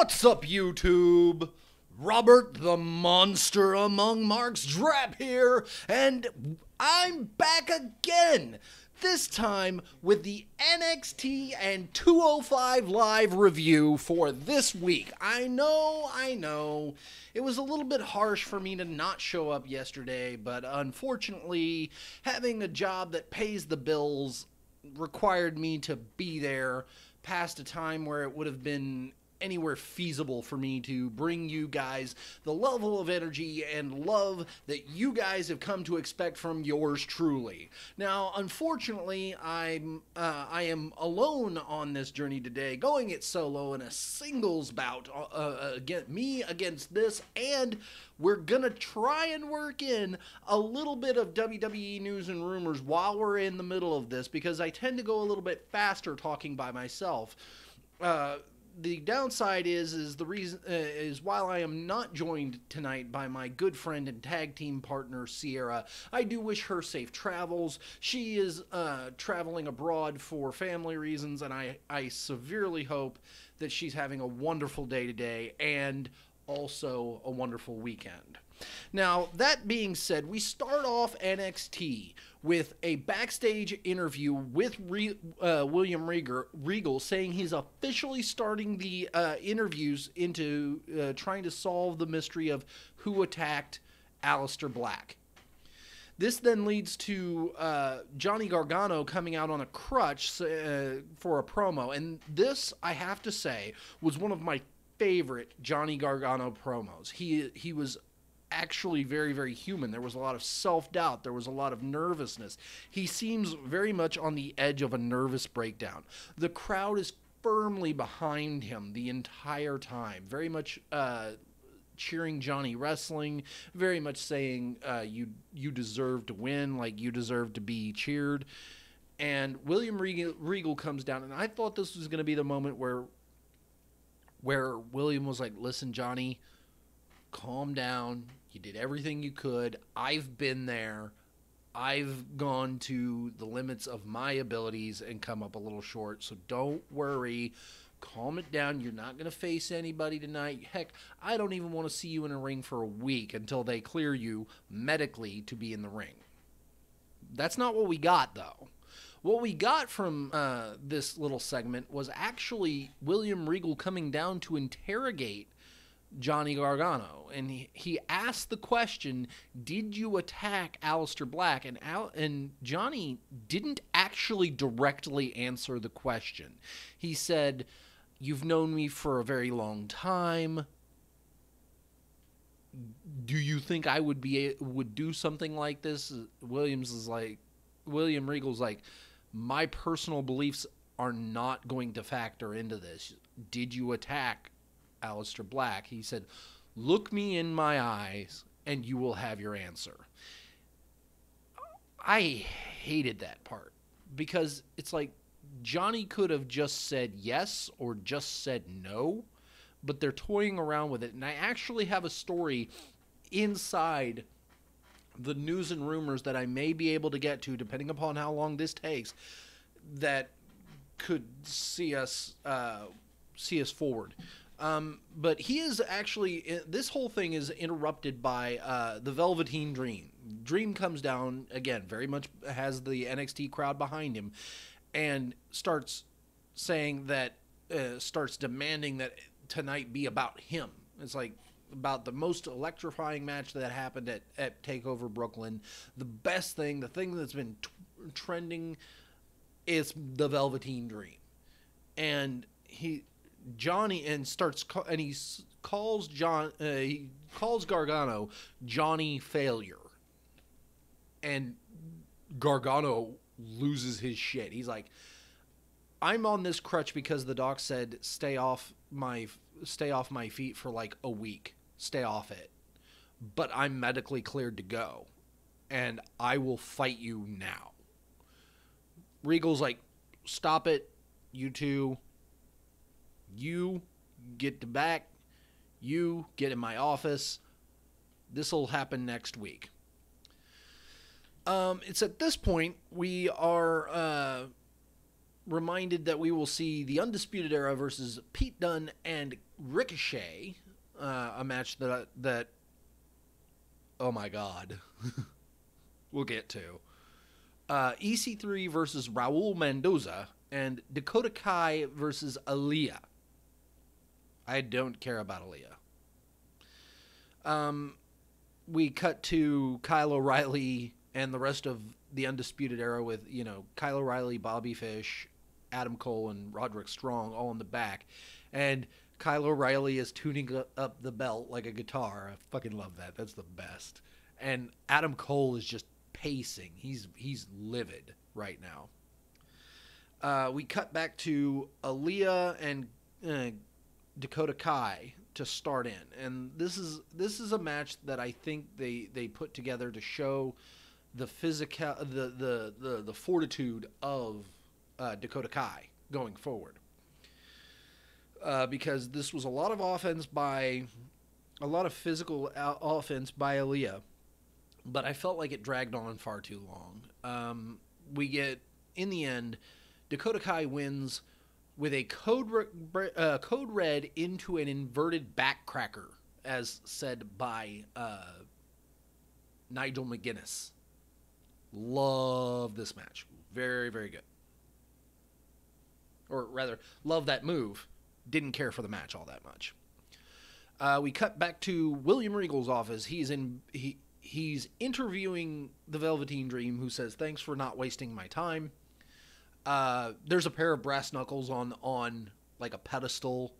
What's up, YouTube? Robert the Monster Among Marks Drap here, and I'm back again. This time with the NXT and 205 Live review for this week. I know. It was a little bit harsh for me to not show up yesterday, but unfortunately, having a job that pays the bills required me to be there past a time where it would have been anywhere feasible for me to bring you guys the level of energy and love that you guys have come to expect from yours truly. Now, unfortunately, I am alone on this journey today, going it solo in a singles bout, me against this, and we're gonna try and work in a little bit of WWE news and rumors while we're in the middle of this, because I tend to go a little bit faster talking by myself. The downside is the reason is while I am not joined tonight by my good friend and tag team partner Sierra, I do wish her safe travels. She is traveling abroad for family reasons, and I severely hope that she's having a wonderful day today and also a wonderful weekend. Now, that being said, we start off NXT with a backstage interview with William Regal saying he's officially starting the interviews into trying to solve the mystery of who attacked Aleister Black. This then leads to Johnny Gargano coming out on a crutch for a promo, and this, I have to say, was one of my favorite Johnny Gargano promos. He was actually very, very human. There was a lot of self-doubt. There was a lot of nervousness. He seems very much on the edge of a nervous breakdown. The crowd is firmly behind him the entire time, very much cheering Johnny wrestling, very much saying you deserve to win, like you deserve to be cheered. And William Regal comes down, and I thought this was going to be the moment where William was like, listen, Johnny, calm down. You did everything you could. I've been there. I've gone to the limits of my abilities and come up a little short. So don't worry. Calm it down. You're not going to face anybody tonight. Heck, I don't even want to see you in a ring for a week until they clear you medically to be in the ring. That's not what we got, though. What we got from this little segment was actually William Regal coming down to interrogate Johnny Gargano, and he asked the question, did you attack Aleister Black? And Johnny didn't actually directly answer the question. He said, you've known me for a very long time. Do you think I would do something like this? William Regal's like, my personal beliefs are not going to factor into this. Did you attack Aleister Black? He said, look me in my eyes and you will have your answer. I hated that part because it's like Johnny could have just said yes or just said no, but they're toying around with it. And I actually have a story inside the news and rumors that I may be able to get to, depending upon how long this takes, that could see us forward. But he is actually, this whole thing is interrupted by the Velveteen Dream. Dream comes down, again, very much has the NXT crowd behind him, and starts saying that, starts demanding that tonight be about him. It's like about the most electrifying match that happened at TakeOver Brooklyn. The best thing, the thing that's been trending is the Velveteen Dream. And he calls Gargano Johnny Failure, and Gargano loses his shit. He's like, I'm on this crutch because the doc said stay off my feet for like a week, stay off it, but I'm medically cleared to go, and I will fight you now. Regal's like, stop it, you two. You get back. You get in my office. This will happen next week. It's at this point we are reminded that we will see the Undisputed Era versus Pete Dunne and Ricochet, a match that oh my god, we'll get to. EC3 versus Raul Mendoza and Dakota Kai versus Aaliyah. I don't care about Aaliyah. We cut to Kyle O'Reilly and the rest of the Undisputed Era with, Kyle O'Reilly, Bobby Fish, Adam Cole, and Roderick Strong all in the back. And Kyle O'Reilly is tuning up the belt like a guitar. I fucking love that. That's the best. And Adam Cole is just pacing. He's livid right now. We cut back to Aaliyah and Dakota Kai to start in, and this is a match that I think they put together to show the physical the fortitude of Dakota Kai going forward, because this was a lot of physical offense by Aaliyah, but I felt like it dragged on far too long. We get, in the end, Dakota Kai wins with a code red into an inverted backcracker, as said by Nigel McGuinness. Love this match. Very, very good. Or rather, love that move. Didn't care for the match all that much. We cut back to William Regal's office. He's interviewing the Velveteen Dream, who says, "Thanks for not wasting my time." There's a pair of brass knuckles on like a pedestal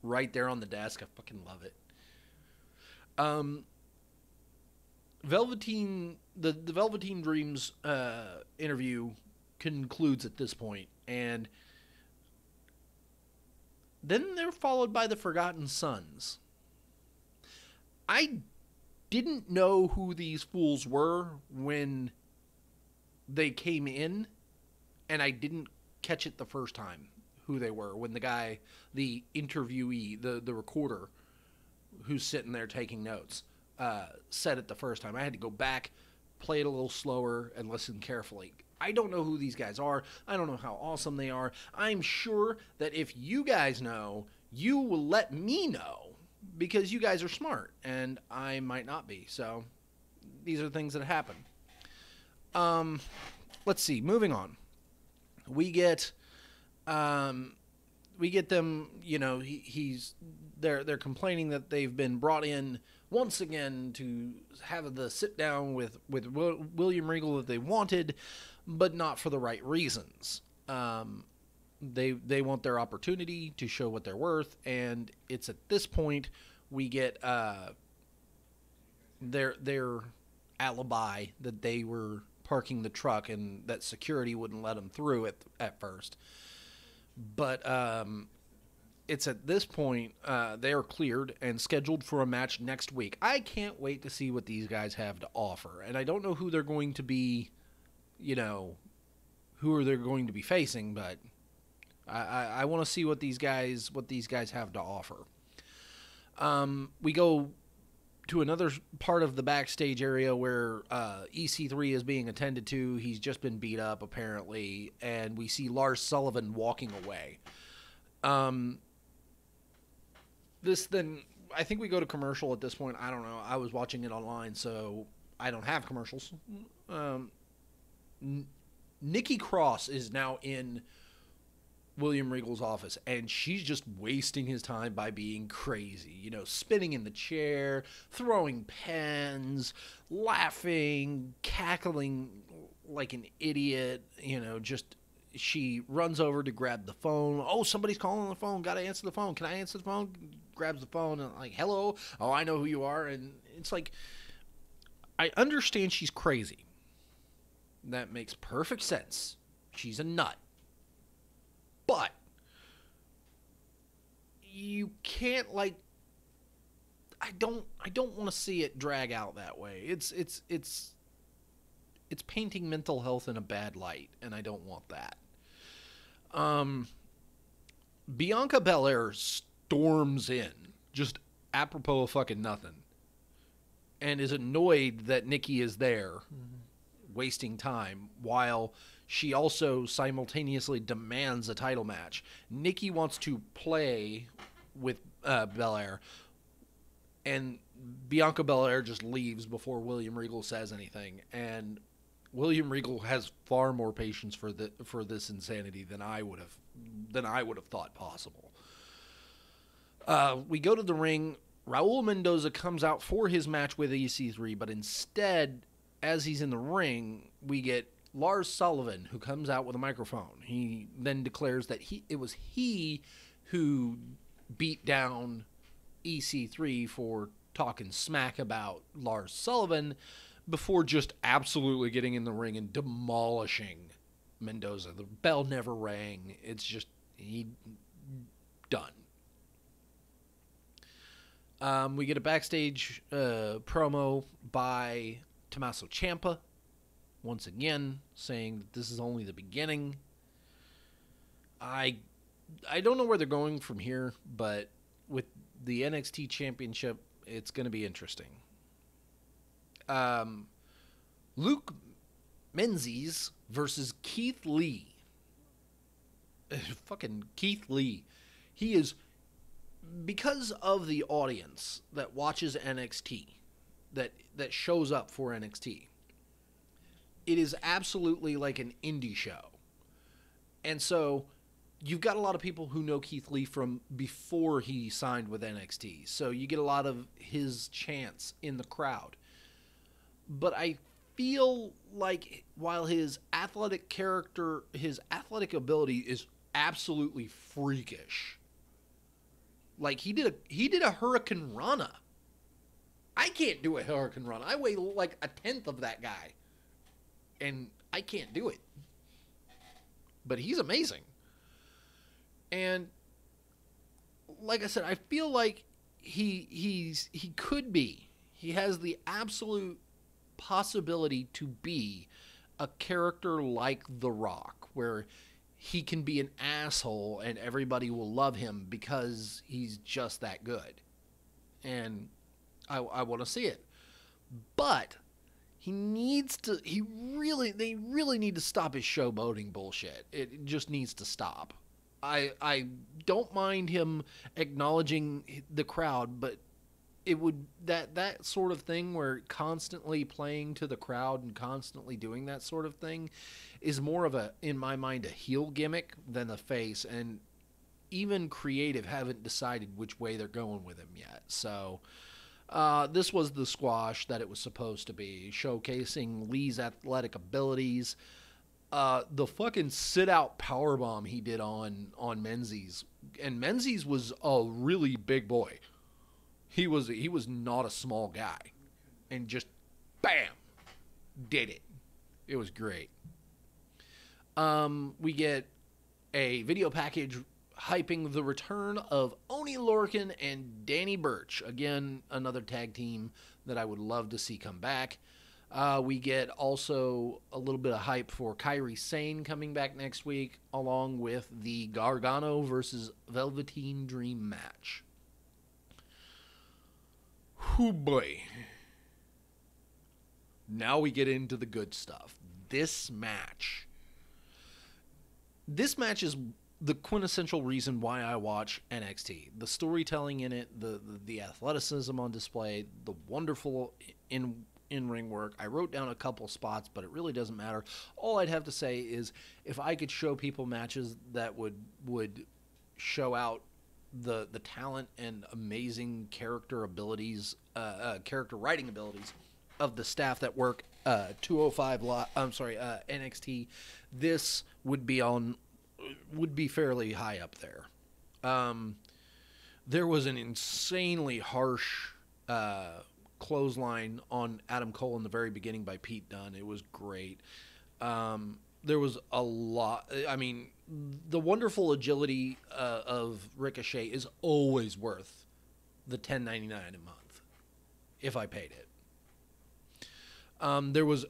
right there on the desk. I fucking love it. The Velveteen Dream's interview concludes at this point, and then they're followed by the Forgotten Sons. I didn't know who these fools were when they came in, and I didn't catch it the first time who they were when the interviewee, the recorder who's sitting there taking notes, said it the first time. I had to go back, play it a little slower, and listen carefully. I don't know who these guys are. I don't know how awesome they are. I'm sure that if you guys know, you will let me know, because you guys are smart, and I might not be. So these are things that happen. Let's see. Moving on. We get them. They're complaining that they've been brought in once again to have the sit down with William Regal that they wanted, but not for the right reasons. They want their opportunity to show what they're worth, and it's at this point we get their alibi that they were parking the truck and that security wouldn't let them through at first. But it's at this point they are cleared and scheduled for a match next week. I can't wait to see what these guys have to offer, and I don't know who they're going to be, who they're going to be facing, but I want to see what these guys have to offer. We go to another part of the backstage area where EC3 is being attended to. He's just been beat up, apparently, and we see Lars Sullivan walking away. I think we go to commercial at this point. I don't know. I was watching it online, so I don't have commercials. Nikki Cross is now in William Regal's office, and she's just wasting his time by being crazy, spinning in the chair, throwing pens, laughing, cackling like an idiot, she runs over to grab the phone. Oh, somebody's calling on the phone. Got to answer the phone. Can I answer the phone? Grabs the phone and like, hello. Oh, I know who you are. And it's like, I understand she's crazy. That makes perfect sense. She's a nut. But you can't I don't want to see it drag out that way. It's painting mental health in a bad light, and I don't want that. Bianca Belair storms in, just apropos of fucking nothing, and is annoyed that Nikki is there, wasting time, while she also simultaneously demands a title match. Nikki wants to play with Belair, and Bianca Belair just leaves before William Regal says anything. And William Regal has far more patience for this insanity than I would have thought possible. We go to the ring. Raul Mendoza comes out for his match with EC3, but instead, as he's in the ring, we get Lars Sullivan, who comes out with a microphone. He then declares that it was he who beat down EC3 for talking smack about Lars Sullivan before just absolutely getting in the ring and demolishing Mendoza. The bell never rang. It's just, he done. We get a backstage promo by Tommaso Ciampa, once again saying that this is only the beginning. I don't know where they're going from here, but with the NXT Championship, it's going to be interesting. Luke Menzies versus Keith Lee. Fucking Keith Lee. He is, because of the audience that watches NXT, that shows up for NXT, it is absolutely like an indie show. And so you've got a lot of people who know Keith Lee from before he signed with NXT. So you get a lot of his chants in the crowd. But I feel like while his athletic ability is absolutely freakish, like he did a Hurricane Rana. I can't do a Hurricane Rana. I weigh like a tenth of that guy, and I can't do it. But he's amazing. And like I said, I feel like he has the absolute possibility to be a character like The Rock, where he can be an asshole and everybody will love him because he's just that good. And I want to see it. But they really need to stop his showboating bullshit. It just needs to stop. I don't mind him acknowledging the crowd, but it would, that sort of thing where constantly playing to the crowd and constantly doing that sort of thing is more of a, in my mind, a heel gimmick than the face. And even creative haven't decided which way they're going with him yet. So this was the squash that it was supposed to be, showcasing Lee's athletic abilities. The fucking sit-out powerbomb he did on Menzies. And Menzies was a really big boy. He was not a small guy. And just, bam, did it. It was great. We get a video package hyping the return of Oney Lorcan and Danny Burch. Again, another tag team that I would love to see come back. We get also a little bit of hype for Kairi Sane coming back next week, along with the Gargano versus Velveteen Dream match. Whoo boy. Now we get into the good stuff. This match is the quintessential reason why I watch NXT. The storytelling in it, the athleticism on display, the wonderful in-ring work. I wrote down a couple spots, but it really doesn't matter. All I'd have to say is if I could show people matches that would show out the talent and amazing character abilities, character writing abilities of the staff that work NXT, this would be fairly high up there. There was an insanely harsh clothesline on Adam Cole in the very beginning by Pete Dunne. It was great. There was a lot. I mean, the wonderful agility of Ricochet is always worth the $10.99 a month if I paid it. There was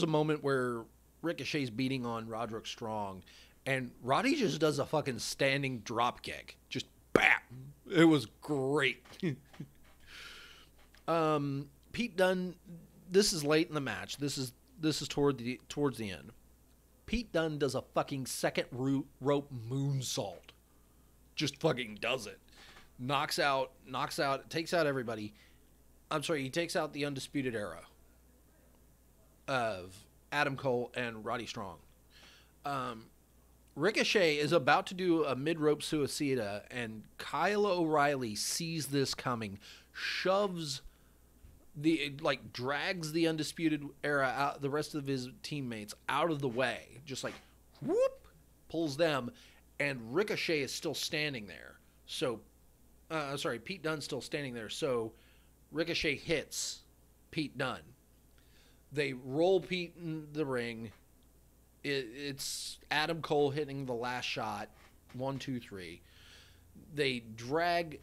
a moment where Ricochet's beating on Roderick Strong, and Roddy just does a fucking standing drop kick. Just bam! It was great. Pete Dunne, this is late in the match. This is towards the end. Pete Dunne does a fucking second rope moonsault. Just fucking does it. Knocks out, takes out everybody. I'm sorry, he takes out the Undisputed Era of Adam Cole and Roddy Strong. Ricochet is about to do a mid-rope suicida, and Kyle O'Reilly sees this coming, drags the Undisputed Era out, the rest of his teammates out of the way, just like, whoop, pulls them, and Ricochet is still standing there. So, Pete Dunne's still standing there, so Ricochet hits Pete Dunne. They roll Pete in the ring. It's Adam Cole hitting the last shot. 1, 2, 3. They drag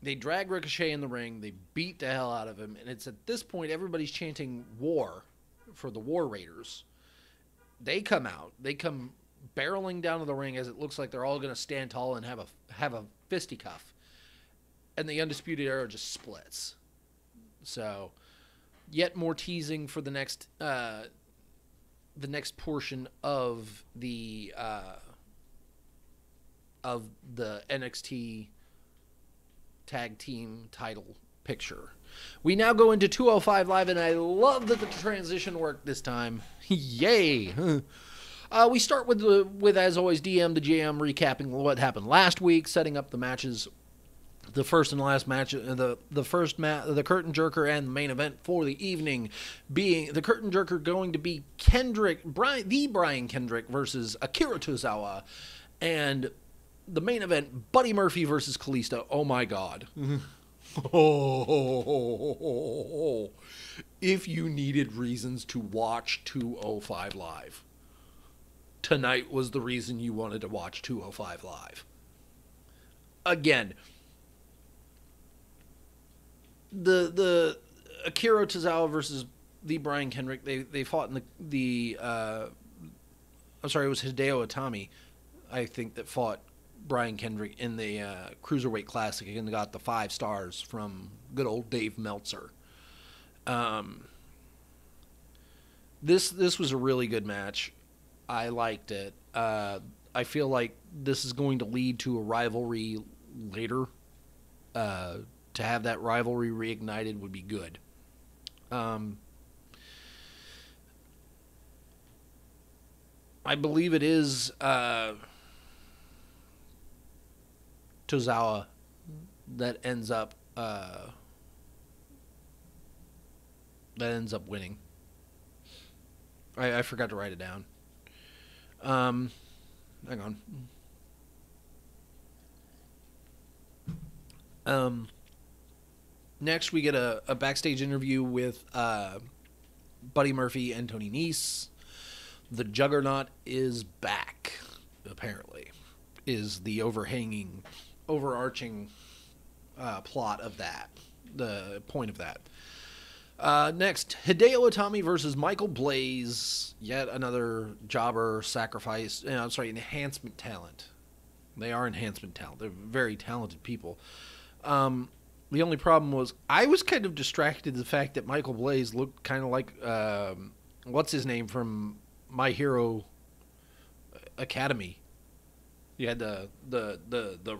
Ricochet in the ring. They beat the hell out of him. And it's at this point everybody's chanting war for the War Raiders. They come out. They come barreling down to the ring as it looks like they're all going to stand tall and have a fisticuff. And the Undisputed Era just splits. So, yet more teasing for the next portion of the NXT tag team title picture. We now go into 205 Live, and I love that the transition worked this time. Yay! We start with as always, DM the GM recapping what happened last week, setting up the matches. The first and last match, the curtain jerker and the main event for the evening being the curtain jerker going to be Brian Kendrick versus Akira Tozawa, and the main event Buddy Murphy versus Kalisto. Oh my God. If you needed reasons to watch 205 Live, tonight was the reason you wanted to watch 205 Live. Again, the Akira Tozawa versus the Brian Kendrick, they fought in it was Hideo Itami, I think, that fought Brian Kendrick in the Cruiserweight Classic and got the 5 stars from good old Dave Meltzer. This was a really good match. I liked it. I feel like this is going to lead to a rivalry later. To have that rivalry reignited would be good. I believe it is Tozawa that ends up winning. I forgot to write it down. Hang on. Next, we get a backstage interview with Buddy Murphy and Tony Nese. The Juggernaut is back, apparently, is the overarching plot of that, the point of that. Next, Hideo Itami versus Michael Blaze, yet another jobber sacrifice, enhancement talent. They are enhancement talent. They're very talented people. The only problem was I was kind of distracted the fact that Michael Blaze looked kind of like what's his name from My Hero Academy. You had the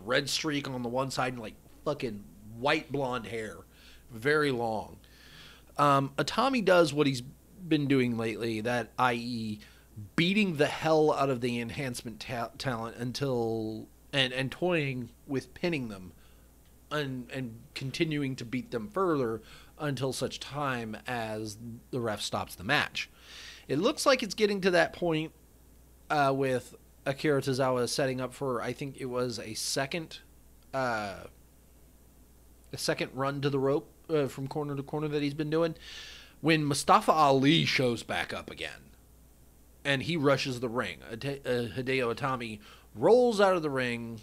red streak on the one side and like fucking white blonde hair, very long. Itami does what he's been doing lately, that i.e. beating the hell out of the enhancement talent until and toying with pinning them. And continuing to beat them further until such time as the ref stops the match. It looks like it's getting to that point with Akira Tozawa setting up for, I think it was a second run to the rope from corner to corner that he's been doing, when Mustafa Ali shows back up again and he rushes the ring. Hideo Itami rolls out of the ring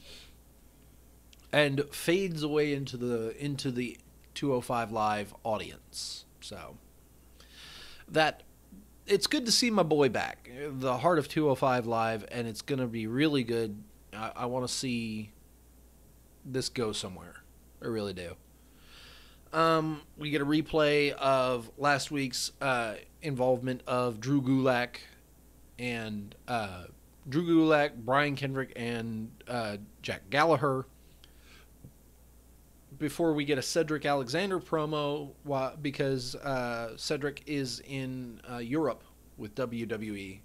and fades away into the 205 Live audience. So that it's good to see my boy back, the heart of 205 Live, and it's going to be really good. I want to see this go somewhere. I really do. We get a replay of last week's involvement of Drew Gulak and Drew Gulak, Brian Kendrick, and Jack Gallagher. Before we get a Cedric Alexander promo, because Cedric is in Europe with WWE,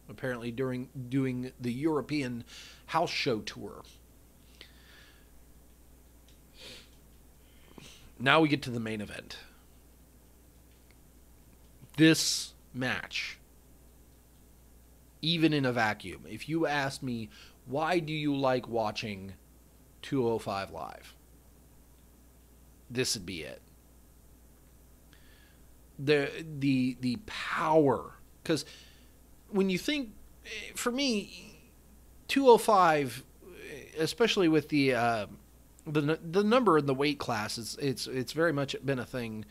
apparently doing the European house show tour. Now we get to the main event. This match, even in a vacuum, if you asked me, why do you like watching 205 Live? This would be it. The power, because when you think, for me, 205, especially with the number in the weight class, it's very much been a thing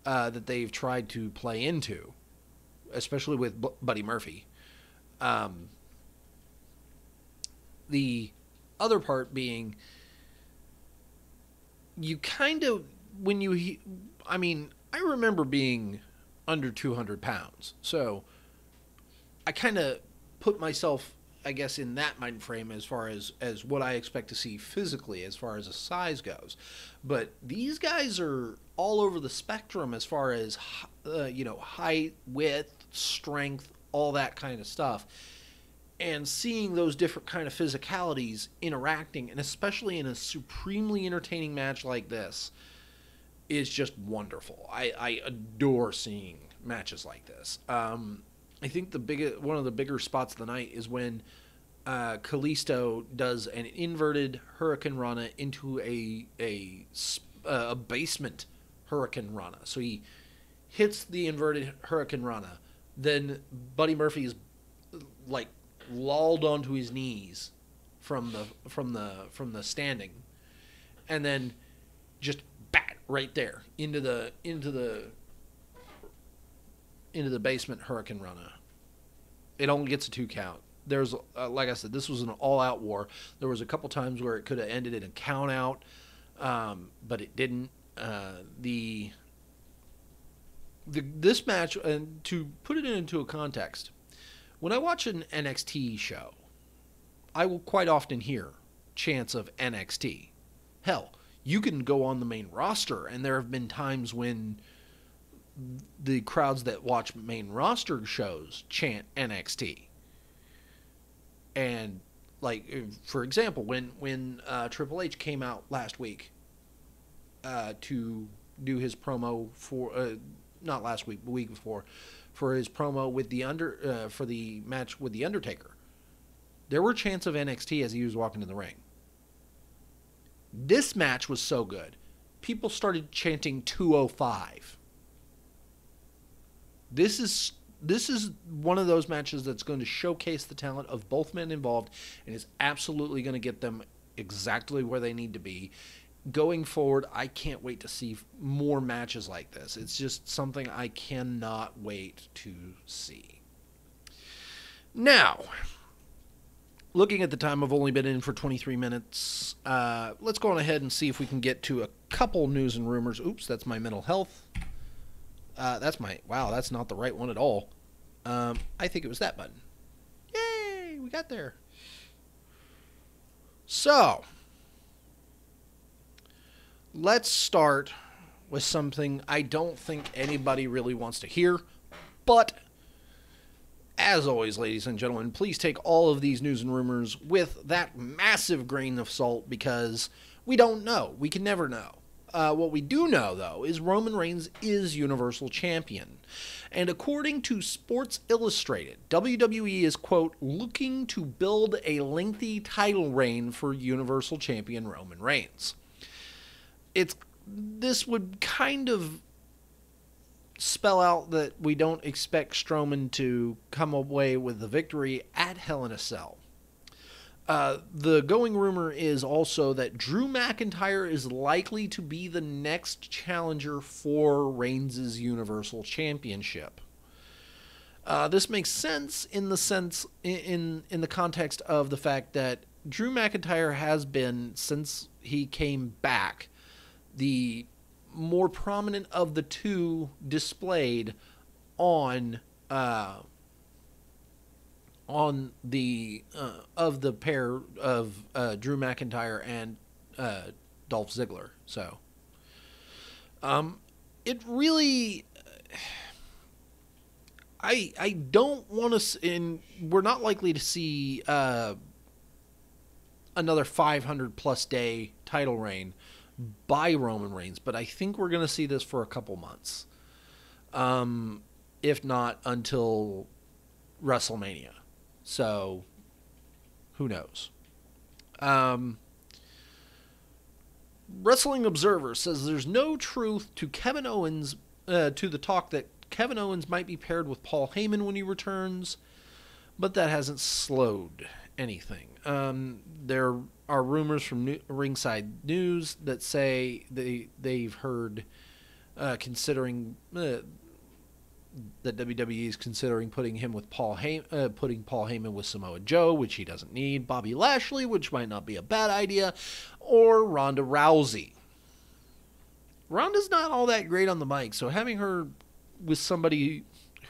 that they've tried to play into, especially with Buddy Murphy. The other part being, you kind of, I remember being under 200 pounds. So I kind of put myself, I guess, in that mind frame as far as what I expect to see physically as far as the size goes. But these guys are all over the spectrum as far as, height, width, strength, all that kind of stuff. And seeing those different kind of physicalities interacting, and especially in a supremely entertaining match like this, is just wonderful. I adore seeing matches like this. I think one of the bigger spots of the night is when Kalisto does an inverted Hurricane Rana into a basement Hurricane Rana. So he hits the inverted Hurricane Rana. Then Buddy Murphy is like lulled onto his knees from the standing, and then just bat right there into the basement Hurricane Rana. It only gets a 2 count. There's like I said, this was an all-out war. There was a couple times where it could have ended in a count out, but it didn't. This match, and to put it into a context, when I watch an NXT show, I will quite often hear chants of NXT. Hell, you can go on the main roster, and there have been times when the crowds that watch main roster shows chant NXT. And, like, for example, when Triple H came out last week to do his promo for, not last week, the week before, for his promo with for the match with The Undertaker, there were chants of NXT as he was walking in the ring. This match was so good, people started chanting 205. This is one of those matches that's going to showcase the talent of both men involved, and is absolutely going to get them exactly where they need to be. Going forward, I can't wait to see more matches like this. It's just something I cannot wait to see. Now, looking at the time, I've only been in for 23 minutes. Let's go on ahead and see if we can get to a couple news and rumors. Oops, that's my mental health. Wow, that's not the right one at all. I think it was that button. Yay, we got there. So, let's start with something I don't think anybody really wants to hear, but as always, ladies and gentlemen, please take all of these news and rumors with that massive grain of salt, because we don't know. We can never know. What we do know, though, is Roman Reigns is Universal Champion. And according to Sports Illustrated, WWE is, quote, looking to build a lengthy title reign for Universal Champion Roman Reigns. This would kind of spell out that we don't expect Strowman to come away with the victory at Hell in a Cell. The going rumor is also that Drew McIntyre is likely to be the next challenger for Reigns' Universal Championship. This makes sense in the context of the fact that Drew McIntyre has been, since he came back, the more prominent of the two displayed on on the of the pair of Drew McIntyre and Dolph Ziggler. So it really, I don't want to, and we're not likely to see another 500 plus day title reign by Roman Reigns, but I think we're going to see this for a couple months, if not until WrestleMania. So who knows? Wrestling Observer says there's no truth to Kevin Owens, to the talk that Kevin Owens might be paired with Paul Heyman when he returns, but that hasn't slowed anything. There are rumors from Ringside News that say they've heard considering that WWE is considering putting him with Paul Heyman with Samoa Joe, which he doesn't need, Bobby Lashley, which might not be a bad idea, or Ronda Rousey. Ronda's not all that great on the mic, so having her with somebody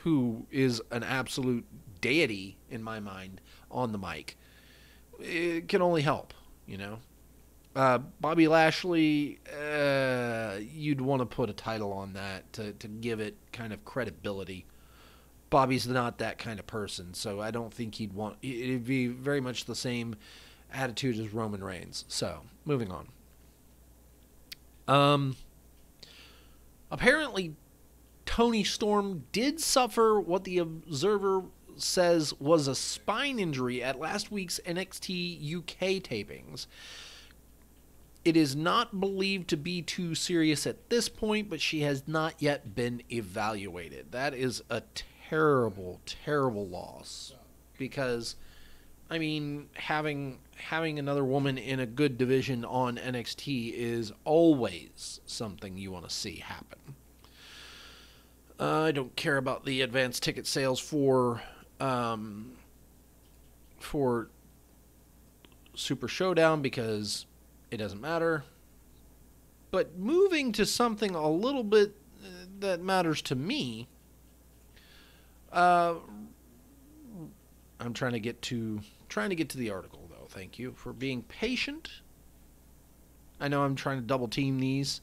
who is an absolute deity in my mind on the mic, it can only help, you know. Bobby Lashley, you'd want to put a title on that to give it kind of credibility. Bobby's not that kind of person, so I don't think he'd want... It'd be very much the same attitude as Roman Reigns. So, moving on. Apparently, Toni Storm did suffer what the Observer says was a spine injury at last week's NXT UK tapings. It is not believed to be too serious at this point, but she has not yet been evaluated. That is a terrible, terrible loss. Because, I mean, having another woman in a good division on NXT is always something you want to see happen. I don't care about the advanced ticket sales for Super Showdown because it doesn't matter. But moving to something a little bit that matters to me, I'm trying to get to the article though. Thank you for being patient. I know I'm trying to double team these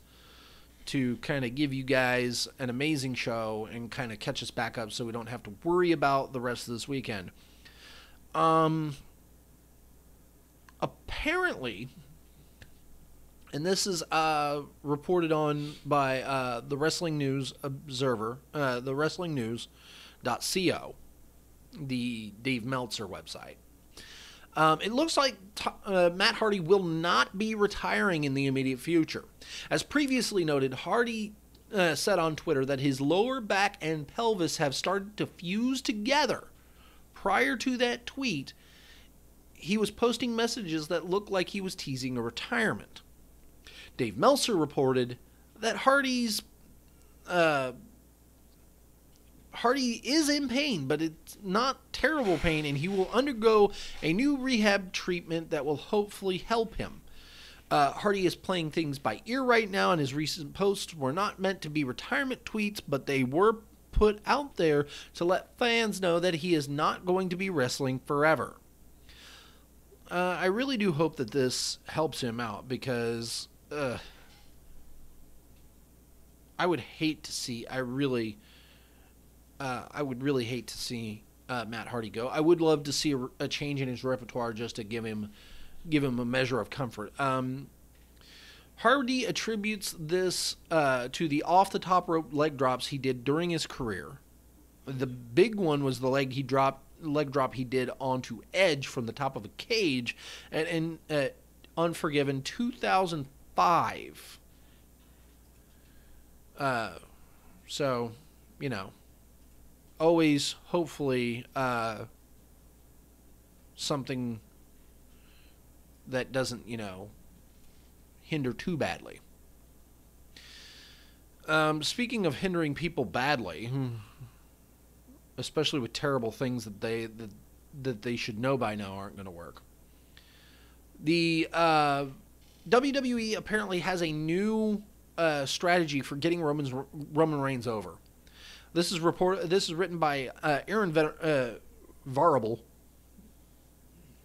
to kind of give you guys an amazing show and kind of catch us back up so we don't have to worry about the rest of this weekend. Apparently, and this is reported on by the Wrestling News Observer, the WrestlingNews.co, the Dave Meltzer website. It looks like Matt Hardy will not be retiring in the immediate future. As previously noted, Hardy said on Twitter that his lower back and pelvis have started to fuse together. Prior to that tweet, he was posting messages that looked like he was teasing a retirement. Dave Meltzer reported that Hardy is in pain, but it's not terrible pain, and he will undergo a new rehab treatment that will hopefully help him. Hardy is playing things by ear right now, and his recent posts were not meant to be retirement tweets, but they were put out there to let fans know that he is not going to be wrestling forever. I really do hope that this helps him out, because I would hate to see... I would really hate to see Matt Hardy go. I would love to see a change in his repertoire just to give him a measure of comfort. Hardy attributes this to the off-the-top rope leg drops he did during his career. The big one was the leg drop he did onto Edge from the top of a cage in Unforgiven 2005. So, you know, always, hopefully, something that doesn't, you know, hinder too badly. Speaking of hindering people badly, especially with terrible things that they should know by now aren't going to work. The WWE apparently has a new strategy for getting Roman Reigns over. This is written by Aaron Variable,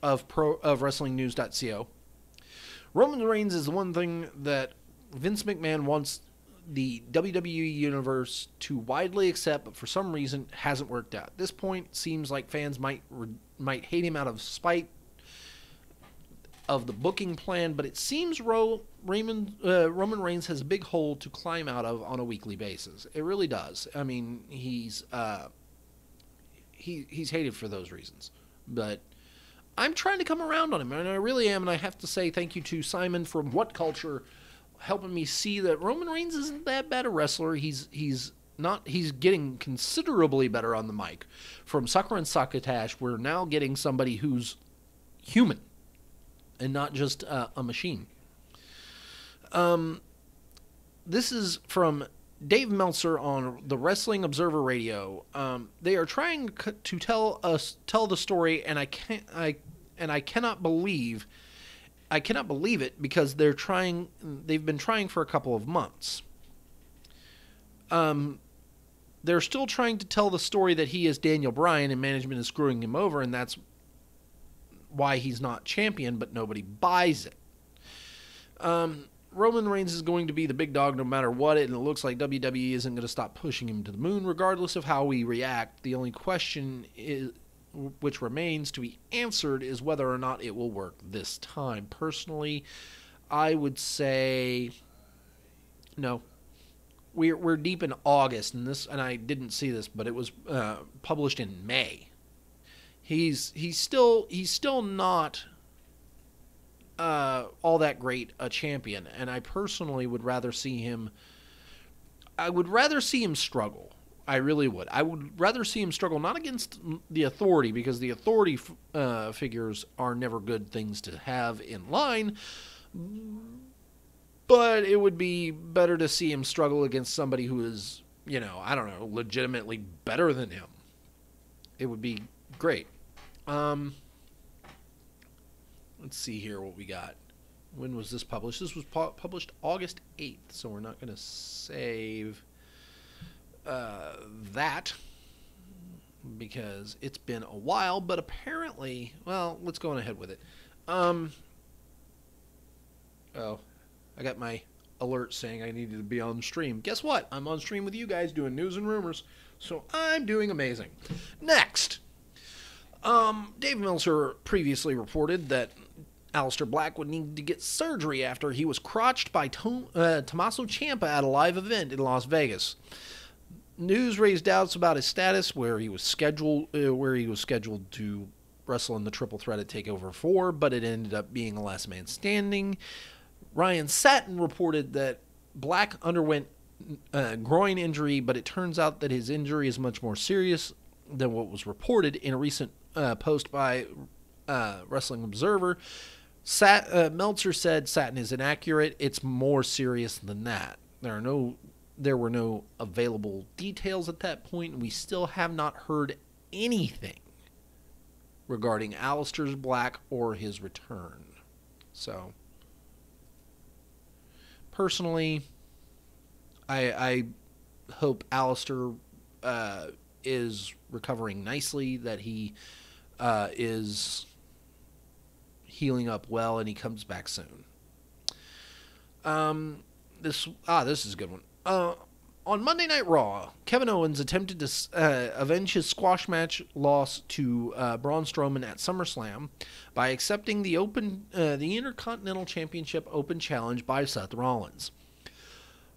of WrestlingNews.co. Roman Reigns is the one thing that Vince McMahon wants the WWE Universe to widely accept, but for some reason hasn't worked out. At this point, it seems like fans might hate him out of spite of the booking plan, but it seems Roman Reigns has a big hole to climb out of on a weekly basis. It really does. I mean, he's hated for those reasons, but I'm trying to come around on him, and I really am, and I have to say thank you to Simon from What Culture helping me see that Roman Reigns isn't that bad a wrestler. He's getting considerably better on the mic. From Sucker and Succotash, we're now getting somebody who's human and not just a machine. This is from Dave Meltzer on the Wrestling Observer Radio. They are trying to tell the story, and I cannot believe it because they've been trying for a couple of months. They're still trying to tell the story that he is Daniel Bryan and management is screwing him over, and that's why he's not champion, but nobody buys it. Roman Reigns is going to be the big dog no matter what, and it looks like WWE isn't going to stop pushing him to the moon regardless of how we react. The only question which remains to be answered is whether or not it will work this time. Personally, I would say no. We're deep in August, and I didn't see this, but it was published in May. He's still not all that great a champion, and I personally would rather see him. I would rather see him struggle. I really would. I would rather see him struggle not against the Authority, because the Authority figures are never good things to have in line, but it would be better to see him struggle against somebody who is, I don't know, legitimately better than him. It would be great. Let's see here what we got. When was this published? This was published August 8th, so we're not going to save that because it's been a while, but apparently, well, let's go on ahead with it. Oh, I got my alert saying I needed to be on stream. Guess what? I'm on stream with you guys doing news and rumors, so I'm doing amazing. Next, Dave Meltzer previously reported that Aleister Black would need to get surgery after he was crotched by Tommaso Ciampa at a live event in Las Vegas. News raised doubts about his status, where he was scheduled to wrestle in the Triple Threat at TakeOver 4, but it ended up being a last man standing. Ryan Satin reported that Black underwent a groin injury, but it turns out that his injury is much more serious than what was reported in a recent post by Wrestling Observer. Meltzer said Satin is inaccurate. It's more serious than that. There were no available details at that point, and we still have not heard anything regarding Aleister Black or his return. So, personally, I hope Aleister is recovering nicely, that he is healing up well, and he comes back soon. This is a good one. On Monday Night Raw, Kevin Owens attempted to avenge his squash match loss to Braun Strowman at SummerSlam by accepting the Intercontinental Championship Open Challenge by Seth Rollins.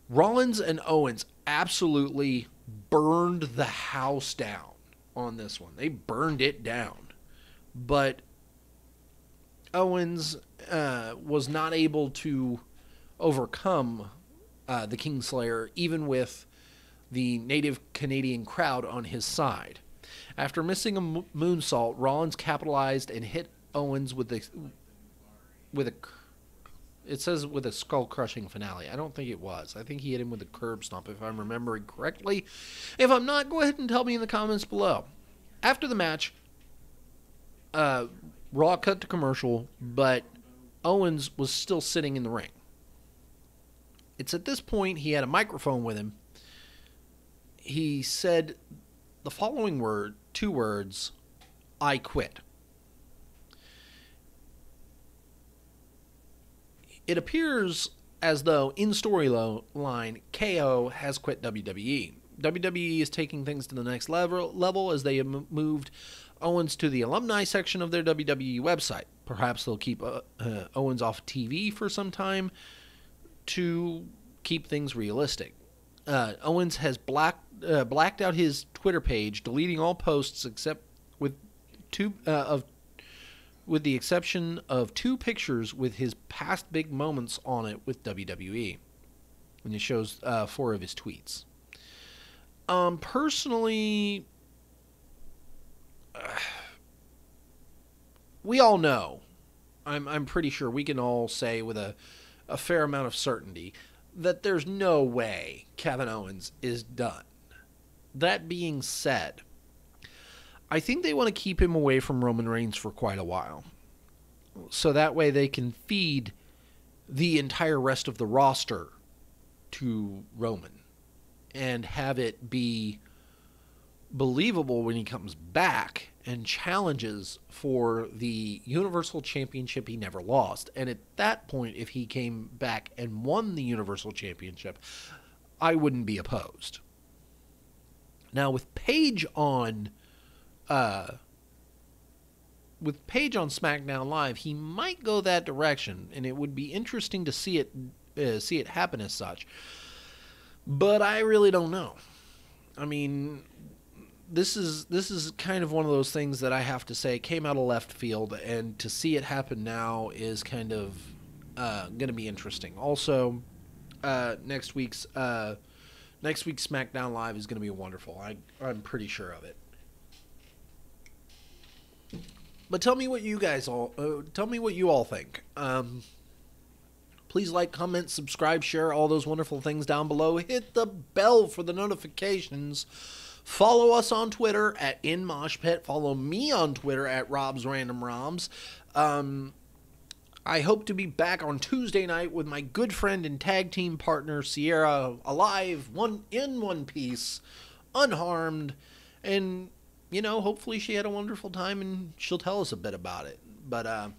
Rollins and Owens absolutely burned the house down on this one. They burned it down. But Owens was not able to overcome the Kingslayer, even with the native Canadian crowd on his side. After missing a moonsault, Rollins capitalized and hit Owens with a skull-crushing finale. I don't think it was. I think he hit him with a curb stomp, if I'm remembering correctly. If I'm not, go ahead and tell me in the comments below. After the match, Raw cut to commercial, but Owens was still sitting in the ring. It's at this point he had a microphone with him. He said the following two words, "I quit." It appears as though in storyline, KO has quit WWE. WWE is taking things to the next level as they have moved Owens to the alumni section of their WWE website. Perhaps they'll keep Owens off TV for some time to keep things realistic. Owens has blacked out his Twitter page, deleting all posts except with the exception of 2 pictures with his past big moments on it with WWE. And it shows 4 of his tweets. Personally, we all know, I'm pretty sure we can all say with a fair amount of certainty that there's no way Kevin Owens is done. That being said, I think they want to keep him away from Roman Reigns for quite a while. So that way they can feed the entire rest of the roster to Roman and have it be believable when he comes back and challenges for the Universal Championship he never lost. And at that point, if he came back and won the Universal Championship, I wouldn't be opposed. Now, with Paige on SmackDown Live, he might go that direction, and it would be interesting to see it happen as such. But I really don't know. I mean, this is kind of one of those things that I have to say came out of left field, and to see it happen now is kind of going to be interesting. Also, next week's SmackDown Live is going to be wonderful. I'm pretty sure of it. But tell me what you all think. Please like, comment, subscribe, share, all those wonderful things down below. Hit the bell for the notifications. Follow us on Twitter at InMoshPit. Follow me on Twitter at RobsRandomRoms. I hope to be back on Tuesday night with my good friend and tag team partner, Sierra, alive, in one piece, unharmed, and, hopefully she had a wonderful time and she'll tell us a bit about it. But